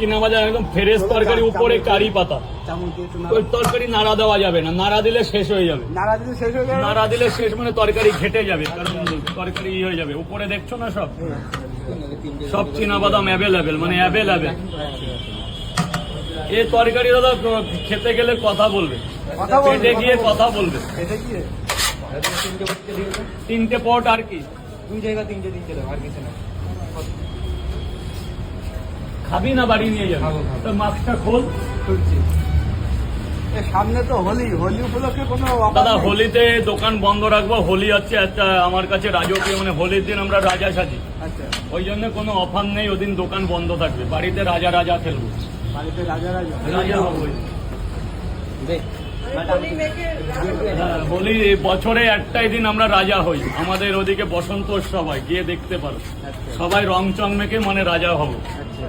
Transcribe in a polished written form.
চিনা বাজার একদম ফ্রেশ তরকারি, উপরে কারি পাতা। ওই তরকারি নাড়া দেওয়া যাবে না, নাড়া দিলে শেষ হয়ে যাবে। নাড়া দিলে শেষ মানে তরকারি ঘেটে যাবে, কারণ তরকারি হয়ে যাবে। উপরে দেখছো না সব সব চিনা বাদাম অ্যাভেলেবেল, মানে অ্যাভেলেবেল। এই তরকারি দাদা খেতে গেলে কথা বলবে, পেটে গিয়ে কথা বলবে। তিনটে পট আর কি, দুই জায়গা তিনটে আর কিছু না। খাবি না বাড়ি নিয়ে যাবে? তো মাস্কটা খোল। সামনে তো হোলি, হোলি উপলক্ষে কোনো দাদা হোলিতে দোকান বন্ধ রাখবো। হোলি হচ্ছে একটা আমার কাছে রাজকীয়, মানে হোলির দিন আমরা রাজা সাজি। আচ্ছা, ওই জন্য কোনো অফার নেই, ওদিন দোকান বন্ধ থাকবে। বাড়িতে রাজা রাজা খেলবো, বাড়িতে রাজা রাজা হবো। হ্যাঁ, হোলি বছরে একটাই দিন আমরা রাজা হই। আমাদের ওদিকে বসন্ত উৎসব হয়, গিয়ে দেখতে পারো। সবাই রং চং মেখে মানে রাজা হবো। আচ্ছা।